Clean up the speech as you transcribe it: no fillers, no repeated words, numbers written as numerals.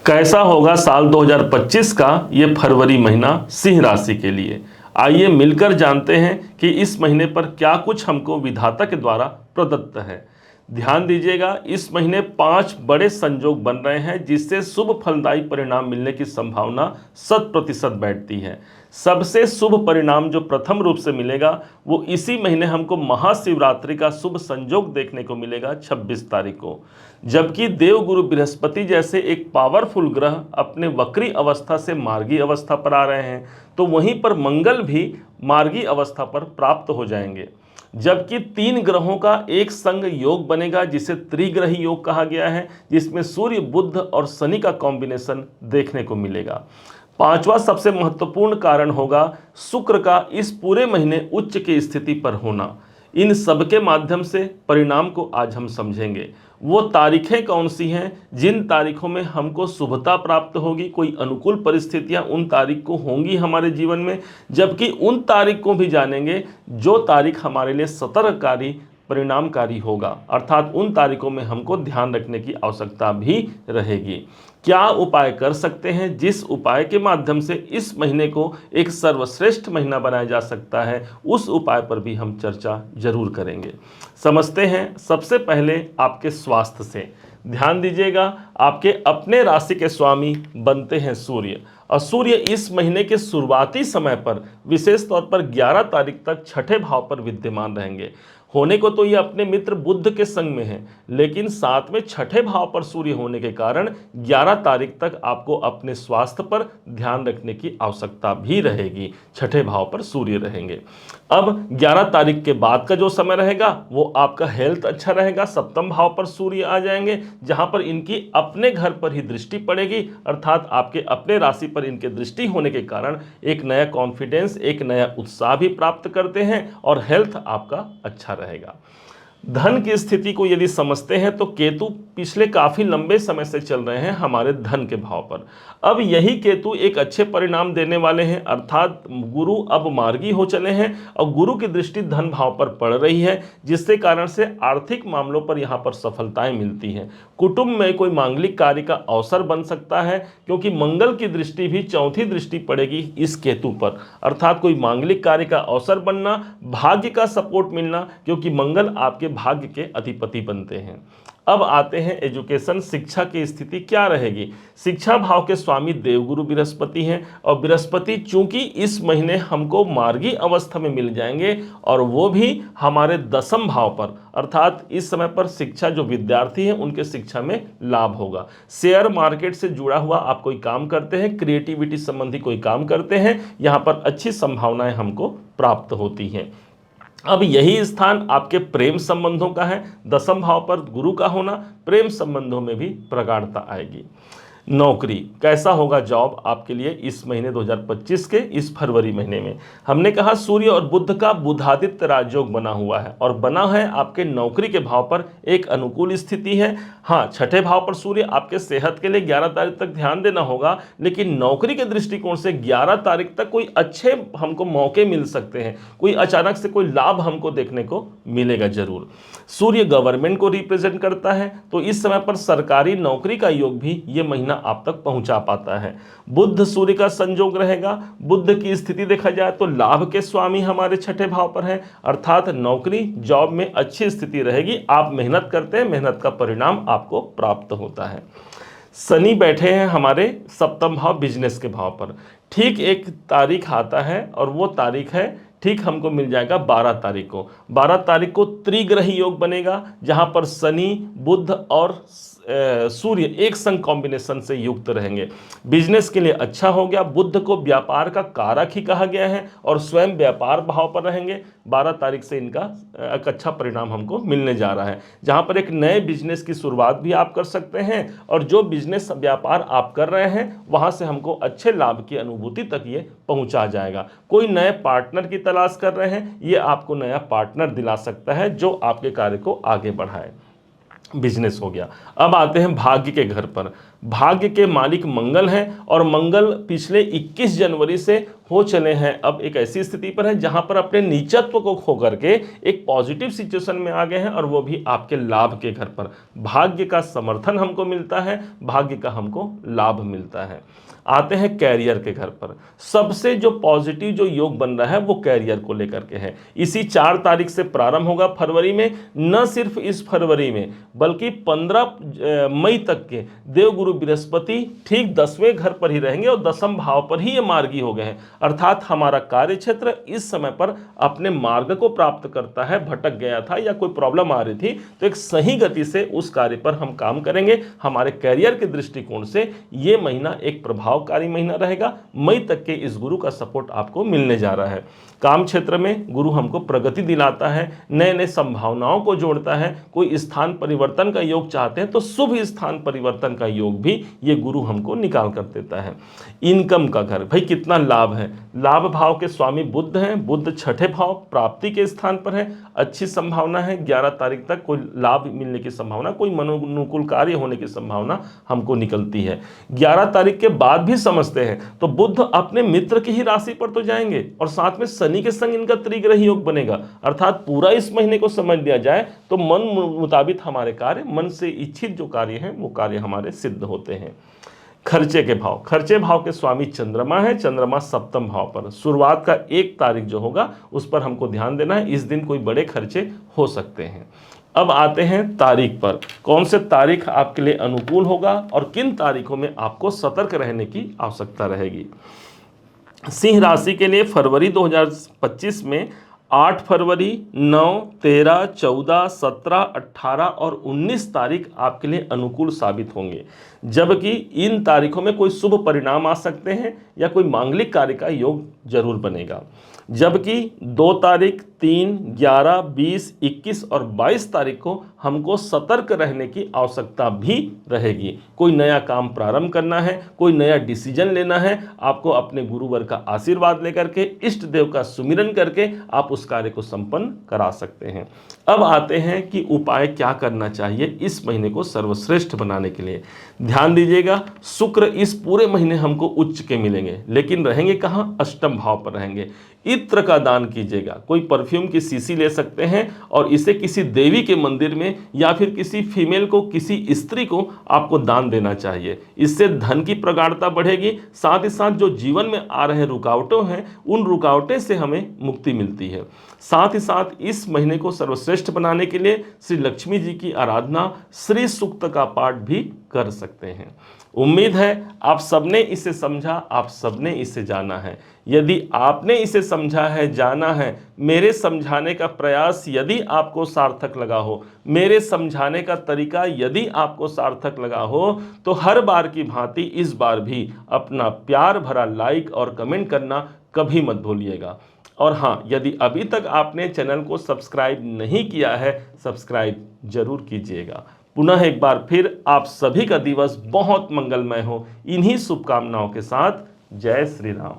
कैसा होगा साल 2025 का ये फरवरी महीना सिंह राशि के लिए। आइए मिलकर जानते हैं कि इस महीने पर क्या कुछ हमको विधाता के द्वारा प्रदत्त है। ध्यान दीजिएगा, इस महीने 5 बड़े संयोग बन रहे हैं जिससे शुभ फलदायी परिणाम मिलने की संभावना 100% बैठती है। सबसे शुभ परिणाम जो प्रथम रूप से मिलेगा वो इसी महीने हमको महाशिवरात्रि का शुभ संयोग देखने को मिलेगा 26 तारीख को, जबकि देवगुरु बृहस्पति जैसे एक पावरफुल ग्रह अपने वक्री अवस्था से मार्गी अवस्था पर आ रहे हैं, तो वहीं पर मंगल भी मार्गी अवस्था पर प्राप्त हो जाएंगे। जबकि 3 ग्रहों का एक संग योग बनेगा जिसे त्रिग्रही योग कहा गया है, जिसमें सूर्य, बुध और शनि का कॉम्बिनेशन देखने को मिलेगा। 5वां सबसे महत्वपूर्ण कारण होगा शुक्र का इस पूरे महीने उच्च की स्थिति पर होना। इन सब के माध्यम से परिणाम को आज हम समझेंगे। वो तारीखें कौन सी हैं जिन तारीखों में हमको शुभता प्राप्त होगी, कोई अनुकूल परिस्थितियां उन तारीख को होंगी हमारे जीवन में, जबकि उन तारीख को भी जानेंगे जो तारीख हमारे लिए सतर्ककारी परिणामकारी होगा, अर्थात उन तारीखों में हमको ध्यान रखने की आवश्यकता भी रहेगी। क्या उपाय कर सकते हैं जिस उपाय के माध्यम से इस महीने को एक सर्वश्रेष्ठ महीना बनाया जा सकता है, उस उपाय पर भी हम चर्चा जरूर करेंगे। समझते हैं सबसे पहले आपके स्वास्थ्य से। ध्यान दीजिएगा, आपके अपने राशि के स्वामी बनते हैं सूर्य, और सूर्य इस महीने के शुरुआती समय पर विशेष तौर पर 11 तारीख तक छठे भाव पर विद्यमान रहेंगे। होने को तो ये अपने मित्र बुध के संग में है, लेकिन साथ में छठे भाव पर सूर्य होने के कारण 11 तारीख तक आपको अपने स्वास्थ्य पर ध्यान रखने की आवश्यकता भी रहेगी। छठे भाव पर सूर्य रहेंगे। अब 11 तारीख के बाद का जो समय रहेगा वो आपका हेल्थ अच्छा रहेगा। सप्तम भाव पर सूर्य आ जाएंगे, जहां पर इनकी अपने घर पर ही दृष्टि पड़ेगी, अर्थात आपके अपने राशि पर इनके दृष्टि होने के कारण एक नया कॉन्फिडेंस, एक नया उत्साह भी प्राप्त करते हैं और हेल्थ आपका अच्छा रहेगा। धन की स्थिति को यदि समझते हैं तो केतु पिछले काफी लंबे समय से चल रहे हैं हमारे धन के भाव पर। अब यही केतु एक अच्छे परिणाम देने वाले हैं, अर्थात गुरु अब मार्गी हो चले हैं और गुरु की दृष्टि धन भाव पर पड़ रही है, जिससे कारण से आर्थिक मामलों पर यहाँ पर सफलताएं मिलती हैं। कुटुंब में कोई मांगलिक कार्य का अवसर बन सकता है, क्योंकि मंगल की दृष्टि भी चौथी दृष्टि पड़ेगी इस केतु पर, अर्थात कोई मांगलिक कार्य का अवसर बनना, भाग्य का सपोर्ट मिलना, क्योंकि मंगल आपके भाग्य के अधिपति बनते हैं। अब आते हैं एजुकेशन, शिक्षा की स्थिति क्या रहेगी। शिक्षा भाव के स्वामी देवगुरु बृहस्पति हैं, और बृहस्पति चूंकि इस महीने हमको मार्गी अवस्था में मिल जाएंगे और वो भी हमारे 10वें भाव पर, अर्थात इस समय पर शिक्षा जो विद्यार्थी हैं उनके शिक्षा में लाभ होगा। शेयर मार्केट से जुड़ा हुआ आप कोई काम करते हैं, क्रिएटिविटी संबंधी कोई काम करते हैं, यहाँ पर अच्छी संभावनाएं हमको प्राप्त होती हैं। अब यही स्थान आपके प्रेम संबंधों का है। 10वें भाव पर गुरु का होना प्रेम संबंधों में भी प्रगाढ़ता आएगी। नौकरी कैसा होगा, जॉब आपके लिए इस महीने 2025 के इस फरवरी महीने में। हमने कहा सूर्य और बुध का बुधादित्य राजयोग बना हुआ है और बना है आपके नौकरी के भाव पर एक अनुकूल स्थिति है। हाँ, छठे भाव पर सूर्य आपके सेहत के लिए 11 तारीख तक ध्यान देना होगा, लेकिन नौकरी के दृष्टिकोण से 11 तारीख तक कोई अच्छे हमको मौके मिल सकते हैं, कोई अचानक से कोई लाभ हमको देखने को मिलेगा जरूर। सूर्य गवर्नमेंट को रिप्रेजेंट करता है, तो इस समय पर सरकारी नौकरी का योग भी ये महीना आप तक पहुंचा पाता है। बुध सूर्य का संयोग रहेगा। बुध की स्थिति देखा जाए तो लाभ के स्वामी हमारे छठे भाव पर है, अर्थात नौकरी जॉब में अच्छी स्थिति रहेगी। आप मेहनत करते हैं, मेहनत का परिणाम आपको प्राप्त होता है। शनि बैठे हैं हमारे 7वें भाव बिजनेस के भाव पर। ठीक एक तारीख आता है और वो तारीख है, ठीक हमको मिल जाएगा 12 तारीख को। 12 तारीख को त्रिग्रही योग बनेगा, जहां पर शनि, बुध और सूर्य एक संग कॉम्बिनेशन से युक्त रहेंगे। बिजनेस के लिए अच्छा हो गया। बुध को व्यापार का कारक ही कहा गया है और स्वयं व्यापार भाव पर रहेंगे। 12 तारीख से इनका एक अच्छा परिणाम हमको मिलने जा रहा है, जहां पर एक नए बिजनेस की शुरुआत भी आप कर सकते हैं, और जो बिजनेस व्यापार आप कर रहे हैं वहां से हमको अच्छे लाभ की अनुभूति तक ये पहुंचा जाएगा। कोई नए पार्टनर की तलाश कर रहे हैं, ये आपको नया पार्टनर दिला सकता है जो आपके कार्य को आगे बढ़ाए। बिजनेस हो गया। अब आते हैं भाग्य के घर पर। भाग्य के मालिक मंगल हैं और मंगल पिछले 21 जनवरी से हो चले हैं अब एक ऐसी स्थिति पर है जहां पर अपने नीचत्व को खो करके एक पॉजिटिव सिचुएशन में आ गए हैं, और वो भी आपके लाभ के घर पर। भाग्य का समर्थन हमको मिलता है, भाग्य का हमको लाभ मिलता है। आते हैं कैरियर के घर पर। सबसे जो पॉजिटिव जो योग बन रहा है वो कैरियर को लेकर के है। इसी 4 तारीख से प्रारंभ होगा फरवरी में। न सिर्फ इस फरवरी में बल्कि 15 मई तक के देवगुरु बृहस्पति ठीक 10वें घर पर ही रहेंगे और 10वें भाव पर ही ये मार्गी हो गए हैं। अर्थात हमारा कार्य क्षेत्र इस समय पर अपने मार्ग को प्राप्त करता है। भटक गया था या कोई प्रॉब्लम आ रही थी तो एक सही गति से उस कार्य पर हम काम करेंगे। हमारे कैरियर के दृष्टिकोण से ये महीना एक प्रभावकारी महीना रहेगा। मई तक के इस गुरु का सपोर्ट आपको मिलने जा रहा है। काम क्षेत्र में गुरु हमको प्रगति दिलाता है, नए नए संभावनाओं को जोड़ता है। कोई स्थान परिवर्तन का योग चाहते हैं तो शुभ स्थान परिवर्तन का योग भी ये गुरु हमको निकाल कर देता है। इनकम का घर, भाई कितना लाभ है। लाभ भाव के स्वामी बुध हैं, बुध 6ठे भाव प्राप्ति के स्थान पर है। अच्छी संभावना है 11 तारीख तक कोई लाभ मिलने की संभावना, कोई मनोनुकूल कार्य होने की संभावना हमको निकलती है। 11 तारीख के बाद भी समझते हैं तो बुध अपने मित्र की ही राशि पर तो जाएंगे और साथ में शनि के संग इनका त्रिग्रह योग बनेगा। अर्थात पूरा इस महीने को समझ लिया जाए तो मन मुताबिक हमारे कार्य, मन से इच्छित जो कार्य हैं वो कार्य हमारे सिद्ध होते हैं। खर्चे के भाव, खर्चे भाव के स्वामी चंद्रमा है, चंद्रमा 7वें भाव पर। शुरुआत का 1 तारीख जो होगा उस पर हमको ध्यान देना है। इस दिन कोई बड़े खर्चे हो सकते हैं। अब आते हैं तारीख पर, कौन से तारीख आपके लिए अनुकूल होगा और किन तारीखों में आपको सतर्क रहने की आवश्यकता रहेगी। सिंह राशि के लिए फरवरी 2025 में 8 फरवरी, 9, 13, 14, 17, 18 और 19 तारीख आपके लिए अनुकूल साबित होंगे। जबकि इन तारीखों में कोई शुभ परिणाम आ सकते हैं या कोई मांगलिक कार्य का योग जरूर बनेगा। जबकि 2 तारीख, 3, 11, 20, 21 और 22 तारीख को हमको सतर्क रहने की आवश्यकता भी रहेगी। कोई नया काम प्रारंभ करना है, कोई नया डिसीजन लेना है, आपको अपने गुरुवर का आशीर्वाद लेकर के, इष्ट देव का सुमिरन करके आप उस कार्य को संपन्न करा सकते हैं। अब आते हैं कि उपाय क्या करना चाहिए इस महीने को सर्वश्रेष्ठ बनाने के लिए। ध्यान दीजिएगा, शुक्र इस पूरे महीने हमको उच्च के मिलेंगे, लेकिन रहेंगे कहाँ? अष्टम भाव पर रहेंगे। इत्र का दान कीजिएगा। कोई परफ्यूम की शीशी ले सकते हैं और इसे किसी देवी के मंदिर में या फिर किसी फीमेल को, किसी स्त्री को आपको दान देना चाहिए। इससे धन की प्रगाढ़ता बढ़ेगी, साथ ही साथ जो जीवन में आ रहे रुकावटें हैं उन रुकावटें से हमें मुक्ति मिलती है। साथ ही साथ इस महीने को सर्वश्रेष्ठ बनाने के लिए श्री लक्ष्मी जी की आराधना, श्री सूक्त का पाठ भी कर सकते हैं। उम्मीद है आप सबने इसे समझा, आप सबने इसे जाना है। यदि आपने इसे समझा है, जाना है, मेरे समझाने का प्रयास यदि आपको सार्थक लगा हो, मेरे समझाने का तरीका यदि आपको सार्थक लगा हो, तो हर बार की भांति इस बार भी अपना प्यार भरा लाइक और कमेंट करना कभी मत भूलिएगा। और हाँ, यदि अभी तक आपने चैनल को सब्सक्राइब नहीं किया है, सब्सक्राइब जरूर कीजिएगा। पुनः एक बार फिर आप सभी का दिवस बहुत मंगलमय हो, इन्हीं शुभकामनाओं के साथ जय श्री राम।